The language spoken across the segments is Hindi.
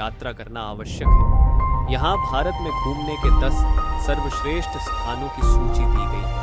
यात्रा करना आवश्यक है। यहाँ भारत में घूमने के 10 सर्वश्रेष्ठ स्थानों की सूची दी गई है।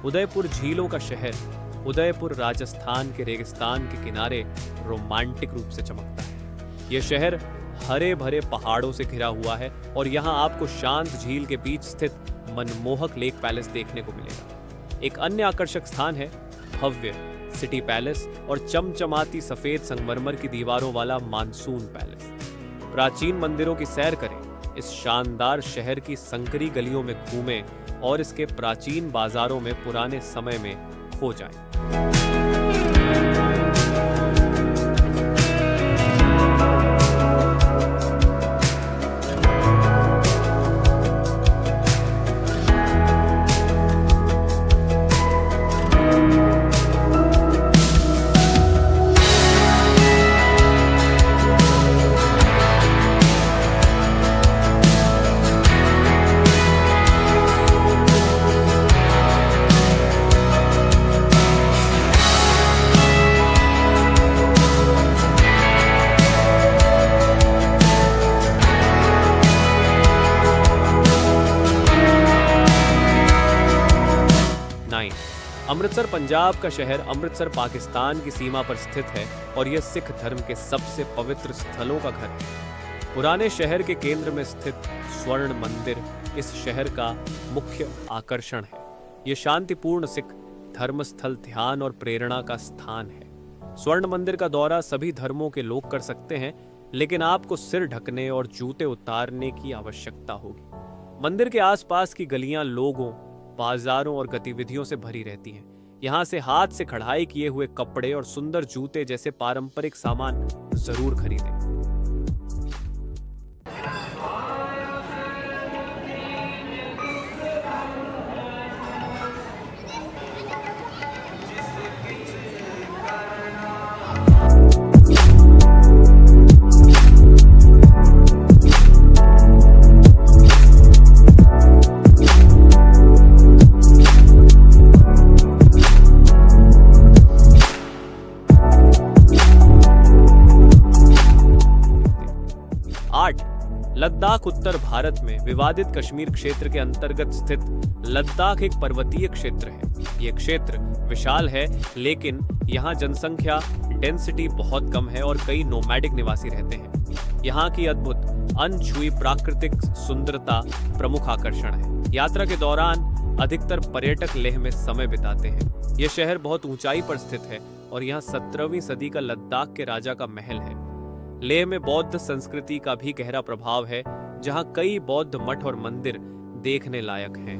उदयपुर झीलों का शहर। उदयपुर राजस्थान के रेगिस्तान के किनारे रोमांटिक रूप से चमकता है। यह शहर हरे भरे पहाड़ों से घिरा हुआ है और यहाँ आपको शांत झील के बीच स्थित मनमोहक लेक पैलेस देखने को मिलेगा। एक अन्य आकर्षक स्थान है भव्य सिटी पैलेस और चमचमाती सफेद संगमरमर की दीवारों वाला मानसून पैलेस। प्राचीन मंदिरों की सैर करें, इस शानदार शहर की संकरी गलियों में घूमें और इसके प्राचीन बाजारों में पुराने समय में खो जाएं। 9 अमृतसर पंजाब का शहर अमृतसर पाकिस्तान की सीमा पर स्थित है और यह सिख धर्म के सबसे पवित्र स्थलों का घर है। पुराने शहर के केंद्र में स्थित स्वर्ण मंदिर इस शहर का मुख्य आकर्षण है। यह शांतिपूर्ण सिख धर्मस्थल ध्यान और प्रेरणा का स्थान है। स्वर्ण मंदिर का दौरा सभी धर्मों के लोग कर सकते हैं, लेकिन आपको सिर ढकने और जूते उतारने की आवश्यकता होगी। मंदिर के आसपास की गलियां लोगों, बाजारों और गतिविधियों से भरी रहती हैं। यहाँ से हाथ से कढ़ाई किए हुए कपड़े और सुंदर जूते जैसे पारंपरिक सामान जरूर खरीदें। लद्दाख उत्तर भारत में विवादित कश्मीर क्षेत्र के अंतर्गत स्थित लद्दाख एक पर्वतीय क्षेत्र है। यह क्षेत्र विशाल है, लेकिन यहाँ जनसंख्या डेंसिटी बहुत कम है और कई नोमैडिक निवासी रहते हैं। यहाँ की अद्भुत अनछुई प्राकृतिक सुंदरता प्रमुख आकर्षण है। यात्रा के दौरान अधिकतर पर्यटक लेह में समय बिताते हैं। यह शहर बहुत ऊंचाई पर स्थित है और यहाँ 17वीं सदी का लद्दाख के राजा का महल है। लेह में बौद्ध संस्कृति का भी गहरा प्रभाव है, जहां कई बौद्ध मठ और मंदिर देखने लायक हैं।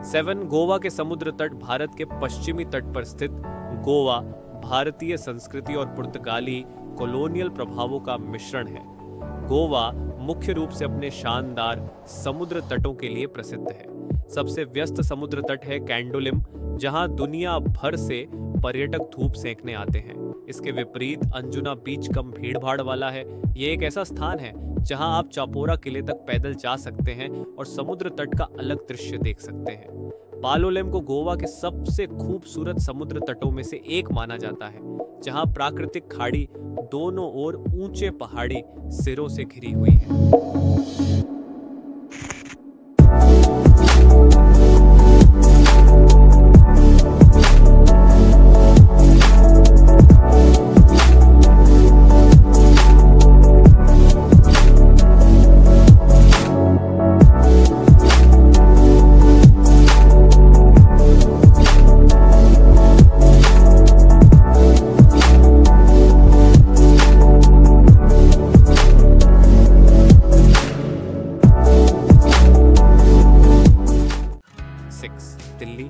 7 गोवा के समुद्र तट। भारत के पश्चिमी तट पर स्थित गोवा भारतीय संस्कृति और पुर्तगाली कॉलोनियल प्रभावों का मिश्रण है। गोवा मुख्य रूप से अपने शानदार समुद्र तटों के लिए प्रसिद्ध है। सबसे व्यस्त समुद्र तट है कैंडोलिम, जहां दुनिया भर से पर्यटक धूप सेंकने आते हैं। इसके विपरीत अंजुना बीच कम भीड़-भाड़ वाला है। ये एक ऐसा स्थान है जहां आप चापोरा किले तक पैदल जा सकते हैं और समुद्र तट का अलग दृश्य देख सकते हैं। पालोलेम को गोवा के सबसे खूबसूरत समुद्र तटों में से एक माना जाता है, जहां प्राकृतिक खाड़ी दोनों ओर ऊंचे पहाड़ी सिरों से घिरी हुई है। दिल्ली।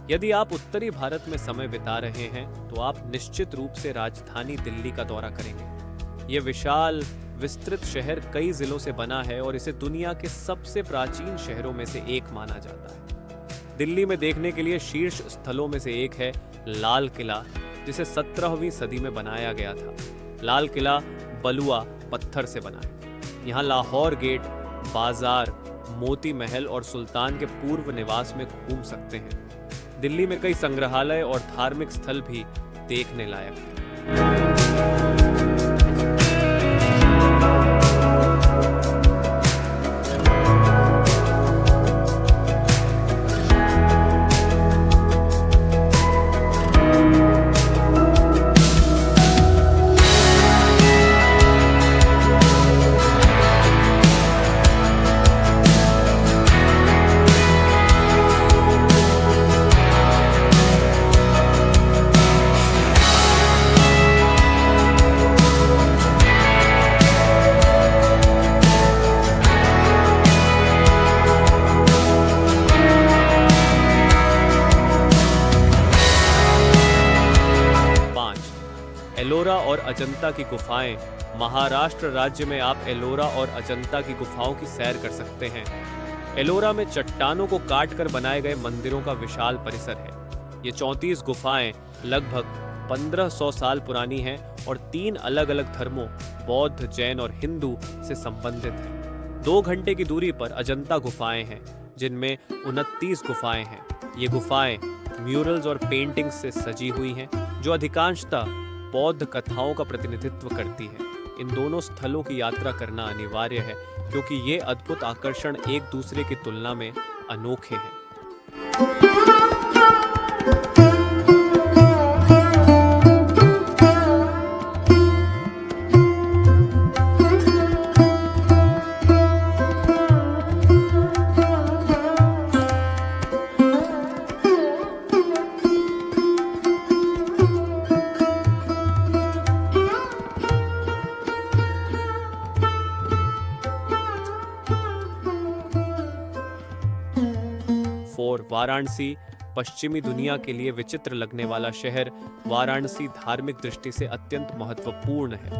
यदि आप उत्तरी भारत में समय बिता रहे हैं तो आप निश्चित रूप से राजधानी दिल्ली का दौरा करेंगे। यह विशाल विस्तृत शहर कई जिलों से बना है और इसे दुनिया के सबसे प्राचीन शहरों में से एक माना जाता है। दिल्ली में देखने के लिए शीर्ष स्थलों में से एक है लाल किला, जिसे 17वीं सदी में बनाया गया था। लाल किला बलुआ पत्थर से बना है। यहाँ लाहौर गेट, बाजार, मोती महल और सुल्तान के पूर्व निवास में घूम सकते हैं। दिल्ली में कई संग्रहालय और धार्मिक स्थल भी देखने लायक हैं। एलोरा और अजंता की गुफाएं। महाराष्ट्र राज्य में आप एलोरा और अजंता की गुफाओं की सैर कर सकते हैं। एलोरा में चट्टानों को काट कर बनाए गए मंदिरों का विशाल परिसर है। ये 34 गुफाएं लगभग 1500 साल पुरानी हैं और 3 अलग अलग धर्मों बौद्ध, जैन और हिंदू से संबंधित हैं। 2 घंटे की दूरी पर अजंता गुफाएं हैं, जिनमें 29 गुफाएं हैं। ये गुफाएं म्यूरल्स और पेंटिंग्स से सजी हुई हैं, जो अधिकांशतः बौद्ध कथाओं का प्रतिनिधित्व करती है। इन दोनों स्थलों की यात्रा करना अनिवार्य है, क्योंकि ये अद्भुत आकर्षण एक दूसरे की तुलना में अनोखे हैं। 4 वाराणसी। पश्चिमी दुनिया के लिए विचित्र लगने वाला शहर वाराणसी धार्मिक दृष्टि से अत्यंत महत्वपूर्ण है।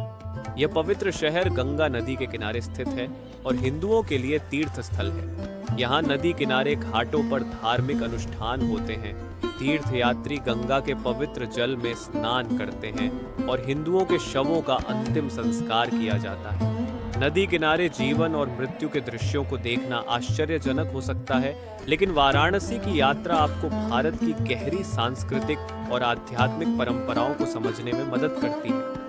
यह पवित्र शहर गंगा नदी के किनारे स्थित है और हिंदुओं के लिए तीर्थ स्थल है। यहाँ नदी किनारे घाटों पर धार्मिक अनुष्ठान होते हैं। तीर्थयात्री गंगा के पवित्र जल में स्नान करते हैं और हिंदुओं के शवों का अंतिम संस्कार किया जाता है। नदी किनारे जीवन और मृत्यु के दृश्यों को देखना आश्चर्यजनक हो सकता है, लेकिन वाराणसी की यात्रा आपको भारत की गहरी सांस्कृतिक और आध्यात्मिक परंपराओं को समझने में मदद करती है।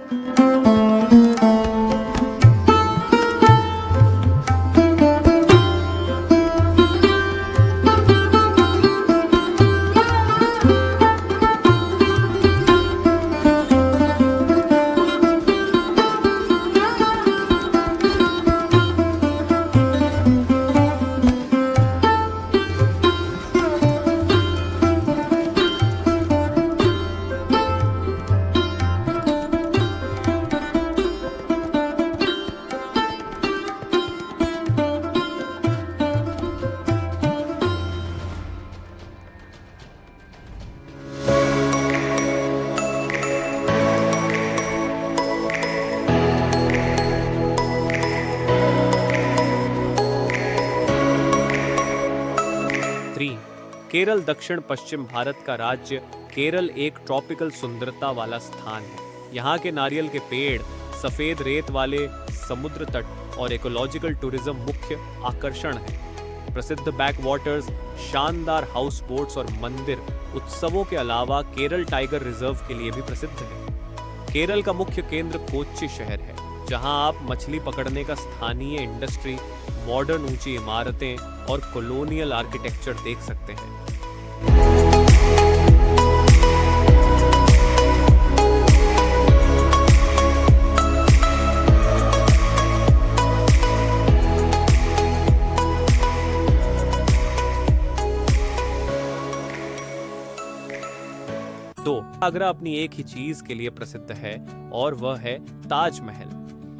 केरल दक्षिण पश्चिम भारत का राज्य केरल एक ट्रॉपिकल सुंदरता वाला स्थान है। यहाँ के नारियल के पेड़, सफेद रेत वाले समुद्र तट और इकोलॉजिकल टूरिज्म मुख्य आकर्षण है। प्रसिद्ध बैकवाटर्स, शानदार हाउस बोट्स और मंदिर उत्सवों के अलावा केरल टाइगर रिजर्व के लिए भी प्रसिद्ध है। केरल का मुख्य केंद्र कोच्चि शहर है, जहां आप मछली पकड़ने का स्थानीय इंडस्ट्री, मॉडर्न ऊंची इमारतें और कॉलोनियल आर्किटेक्चर देख सकते हैं। आगरा अपनी एक ही चीज के लिए प्रसिद्ध है और वह है ताजमहल।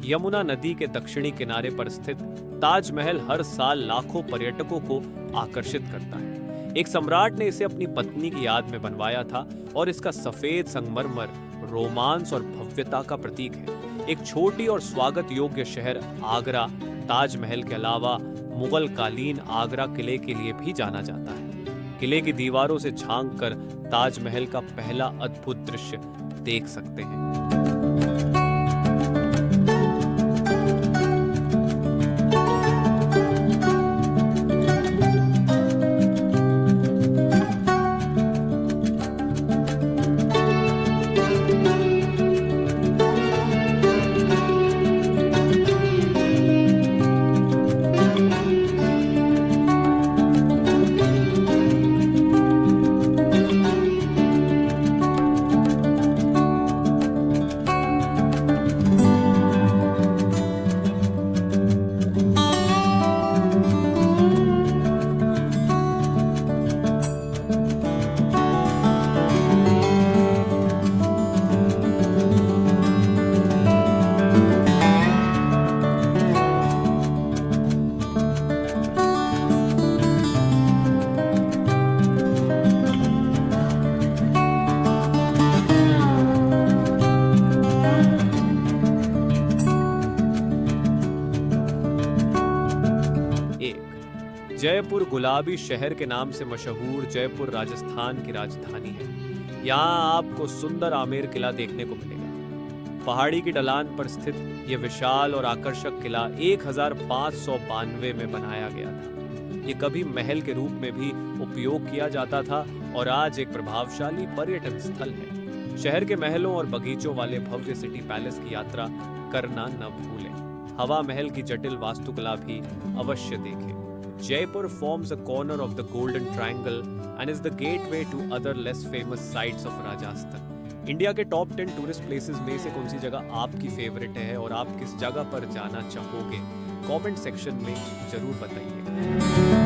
यमुना नदी के दक्षिणी किनारे पर स्थित ताजमहल हर साल लाखों पर्यटकों को आकर्षित करता है। एक सम्राट ने इसे अपनी पत्नी की याद में बनवाया था और इसका सफेद संगमरमर रोमांस और भव्यता का प्रतीक है। एक छोटी और स्वागत योग्य शहर आगरा ताजमहल के अलावा मुगल कालीन आगरा किले के लिए भी जाना जाता है। किले की दीवारों से झांक कर ताजमहल का पहला अद्भुत दृश्य देख सकते हैं। जयपुर गुलाबी शहर के नाम से मशहूर जयपुर राजस्थान की राजधानी है। यहाँ आपको सुंदर आमेर किला देखने को मिलेगा। पहाड़ी की ढलान पर स्थित ये विशाल और आकर्षक किला 1592 में बनाया गया था। ये कभी महल के रूप में भी उपयोग किया जाता था और आज एक प्रभावशाली पर्यटन स्थल है। शहर के महलों और बगीचों वाले भव्य सिटी पैलेस की यात्रा करना न भूलें। हवा महल की जटिल वास्तुकला भी अवश्य देखें। Jaipur forms a corner of the Golden Triangle and is the gateway to other less famous sites of Rajasthan. India के टॉप 10 टूरिस्ट प्लेसेस में से कौन सी जगह आपकी फेवरेट है और आप किस जगह पर जाना चाहोगे? कमेंट सेक्शन में जरूर बताइए।